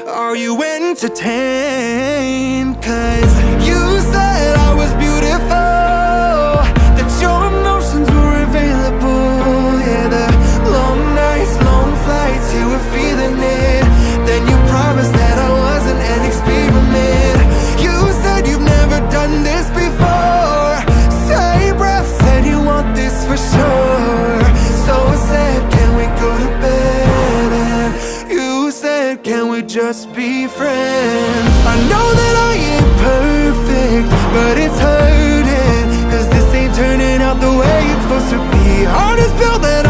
Are you entertained? 'Cause you said I was beautiful, that your emotions were available. Yeah, the long nights, long flights, you were feeling it. Then you promised that I wasn't an experiment. You said you've never done this before. Same breath said you want this for sure. So I said, can we go to bed? And you said, can we just be friends? I know that I ain't perfect, but it's hurting, 'cause this ain't turning out the way it's supposed to be. Hardest pill that I